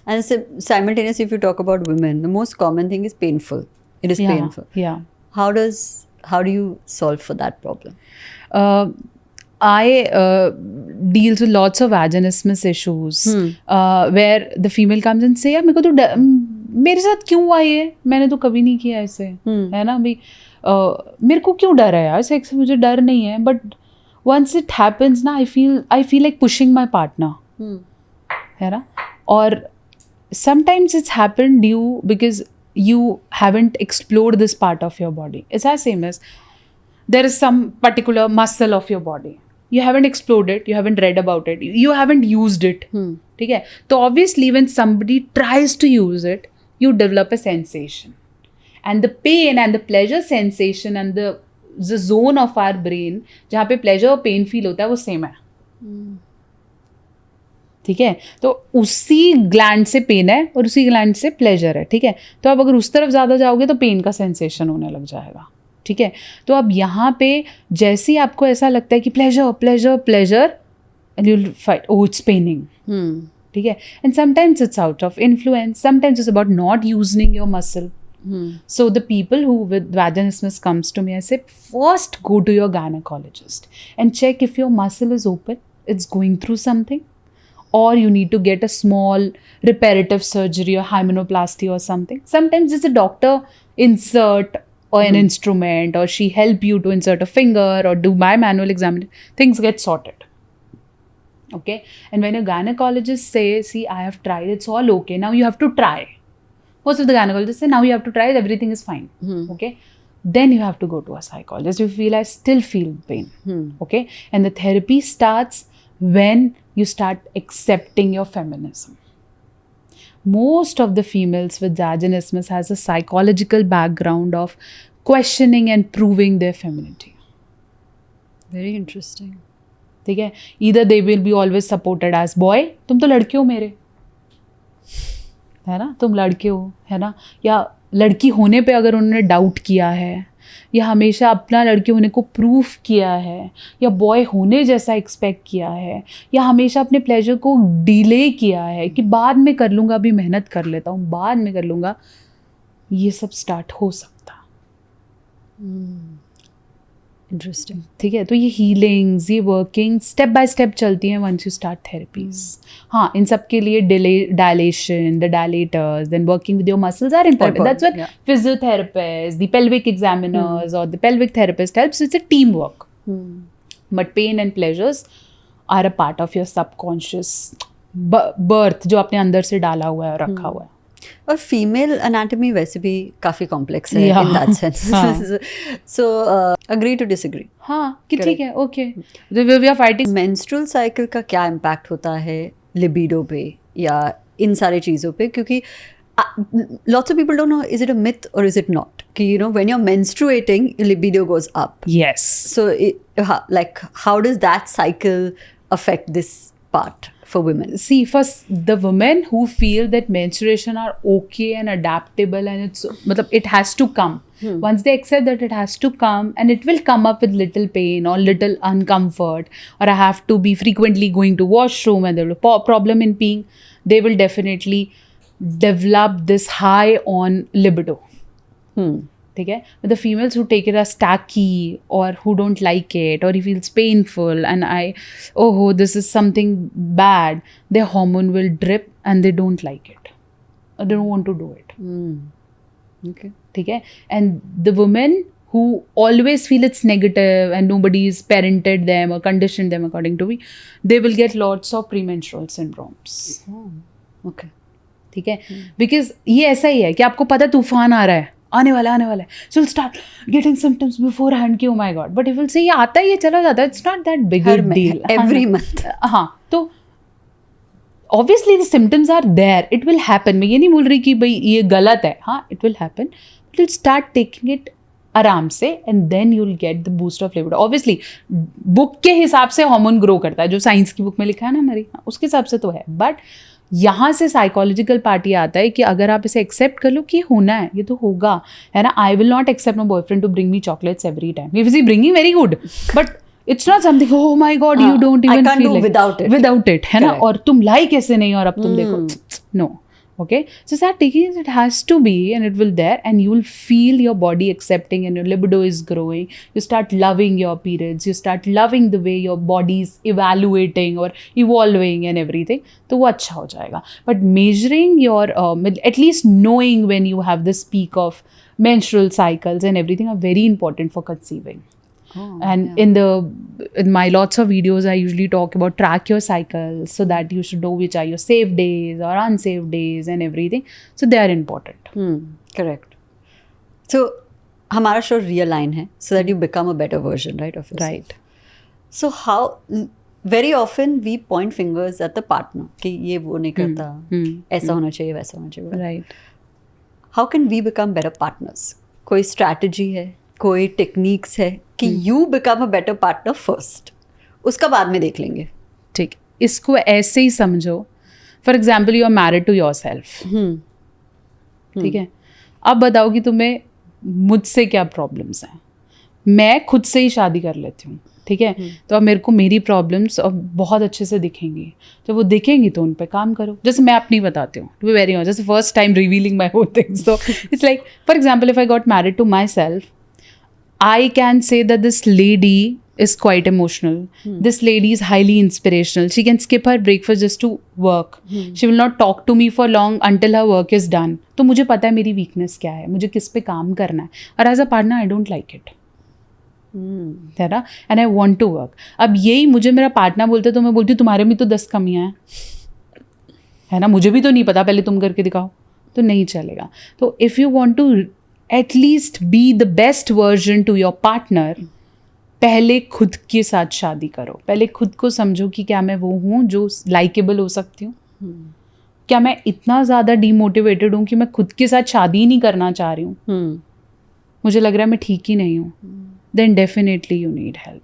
And simultaneously, if you talk about women, the most common thing is painful. It is painful. Yeah. How do you solve for that problem? I deals with lots of vaginismus issues where the female comes and say, यार मेरे को तो मेरे साथ क्यों हुआ ये, मैंने तो कभी नहीं किया ऐसे, है ना भाई, मेरे को क्यों डर है यार सेक्स से, मुझे डर नहीं है, बट once it happens ना I feel like pushing my partner, है ना, और sometimes it's happened due because you haven't explored this part of your body. It's as same as there is some particular muscle of your body. You haven't explored it, you haven't read about it, you haven't used it. ठीक है, तो obviously when somebody tries to use it, you develop a sensation. And the pain and the pleasure sensation and the zone of our brain जहाँ पे pleasure और pain feel होता है वो same है. ठीक है, तो उसी ग्लैंड से पेन है और उसी ग्लैंड से प्लेजर है. ठीक है, तो अब अगर उस तरफ ज़्यादा जाओगे तो पेन का सेंसेशन होने लग जाएगा. ठीक है, तो अब यहाँ पे जैसे ही आपको ऐसा लगता है कि pleasure pleasure pleasure and you fight, oh it's paining. ठीक है, and sometimes it's out of influence, sometimes it's about not using your muscle. So the people who with vaginismus comes to me, I say first go to your gynecologist and check if your muscle is open, it's going through something, or you need to get a small reparative surgery or hymenoplasty or something. Sometimes it's a doctor insert or an instrument, or she help you to insert a finger or do bimanual examination. Things get sorted. Okay, and when a gynecologist says, see, I have tried, it's all okay, now you have to try. Most of the gynecologists say, now you have to try it, everything is fine. Okay, then you have to go to a psychologist. You feel, I still feel pain. Okay, and the therapy starts when you start accepting your feminism. Most of the females with vaginismus has a psychological background of questioning and proving their femininity. Very interesting. ठीक है, either they will be always supported as boy, तुम तो लड़के हो मेरे, है ना, तुम लड़के हो, है ना, या लड़की होने पे अगर उन्होंने डाउट किया है, या हमेशा अपना लड़के होने को प्रूफ किया है, या बॉय होने जैसा एक्सपेक्ट किया है, या हमेशा अपने प्लेजर को डिले किया है कि बाद में कर लूँगा, अभी मेहनत कर लेता हूँ, बाद में कर लूँगा, ये सब स्टार्ट हो सकता. इंटरेस्टिंग. ठीक है, तो ये हीलिंग्स, ये वर्किंग स्टेप बाय स्टेप चलती हैं वंस यू स्टार्ट थेरेपीज. हाँ, इन सब के लिए dilation, the dilators, then working with your muscles are important. That's what physiotherapist, the pelvic examiners और the pelvic therapist helps. It's a team work. But pain and pleasures are a part of your subconscious birth, जो आपने अंदर से डाला हुआ है और रखा हुआ है. और फीमेल एनाटॉमी वैसे भी काफ़ी कॉम्प्लेक्स है in that sense. So agree to disagree. हाँ, कि ठीक है, okay, we are fighting. Menstrual cycle का क्या इम्पैक्ट होता है लिबिडो पे या इन सारी चीज़ों पे, क्योंकि lots of people don't know, is it a myth or is it not? कि you know when you're menstruating, libido goes up. Yes. So like how does that cycle affect this part for women? See, first the women who feel that menstruation are okay and adaptable and it's matlab it has to come. Once they accept that it has to come, and it will come up with little pain or little uncomfort, or I have to be frequently going to washroom and there will be problem in peeing, they will definitely develop this high on libido. ठीक है, but the females who take it as tacky or who don't like it or he feels painful and this is something bad, their hormone will drip and they don't like it or they don't want to do it. Okay. ठीक है, and the women who always feel it's negative and nobody's parented them or conditioned them according to me, they will get lots of premenstrual syndromes. Okay. ठीक है, because ये ऐसा ही है कि आपको पता तूफान आ रहा है, आने वाला है, so you'll start getting symptoms beforehand कि oh my god, but if you'll say ये आता है, ये चला जाता है, it's not that big a deal. Every month. हाँ, तो obviously the symptoms are there, it will happen. मैं ये नहीं बोल रही कि भाई ये गलत है, हाँ, it will happen, but you'll start taking it आराम से and then you'll get the boost of libido. Obviously book के हिसाब से हार्मोन ग्रो करता है, जो साइंस की बुक में लिखा है ना हमारी, उसके हिसाब से तो है, बट यहाँ से साइकोलॉजिकल पार्ट ये आता है कि अगर आप इसे एक्सेप्ट कर लो कि होना है, ये तो होगा, है ना. I will not accept my boyfriend to bring me chocolates every time. If is bringing very good, but it's not something oh my god you don't even feel without it, है ना. और तुम लाई कैसे नहीं और अब तुम देखो, no, Okay, so start taking it. It has to be, and it will there, and you will feel your body accepting, and your libido is growing. You start loving your periods. You start loving the way your body is evaluating or evolving and everything. तो वो अच्छा हो जाएगा. But measuring your at least knowing when you have this peak of menstrual cycles and everything are very important for conceiving. And in my lots of videos, I usually talk about track your cycles so that you should know which are your safe days or unsafe days and everything. So they are important. Correct. So हमारा show realign है so that you become a better version, right, of yourself. Right. So how very often we point fingers at the partner कि ये वो नहीं करता, ऐसा होना चाहिए, वैसा होना चाहिए. Right. How can we become better partners? कोई strategy है, कोई techniques है कि you become a better partner first, उसका बाद में देख लेंगे. ठीक, इसको ऐसे ही समझो. For example you are married to yourself. ठीक है, अब बताओ कि तुम्हें मुझसे क्या प्रॉब्लम्स हैं. मैं खुद से ही शादी कर लेती हूँ. ठीक है, तो अब मेरे को मेरी प्रॉब्लम्स अब बहुत अच्छे से दिखेंगी. जब वो दिखेंगी तो उन पे काम करो. जैसे मैं अपनी बताती हूँ, टू बी वेरी ऑनेस्ट, जैसे first time revealing my whole things. So it's like, for example, if I got married to myself, I can say that this lady is quite emotional. This lady is highly inspirational. She can skip her breakfast just to work. She will not talk to me for long until her work is done. तो मुझे पता है मेरी weakness क्या है, मुझे किस पे काम करना है. और as a partner, I don't like it. है ना? And I want to work. अब यही मुझे मेरा पार्टनर बोलते तो मैं बोलती हूँ तुम्हारे में तो 10 कमियाँ हैं, है ना? मुझे भी तो नहीं पता, पहले तुम करके दिखाओ. तो नहीं चलेगा. तो if you want to at least be the best version to your partner, पहले खुद के साथ शादी करो. पहले खुद को समझो कि क्या मैं वो हूँ जो लाइकेबल हो सकती हूँ. क्या मैं इतना ज़्यादा डीमोटिवेटेड हूँ कि मैं खुद के साथ शादी ही नहीं करना चाह रही हूँ. मुझे लग रहा है मैं ठीक ही नहीं हूँ. Then definitely you need help.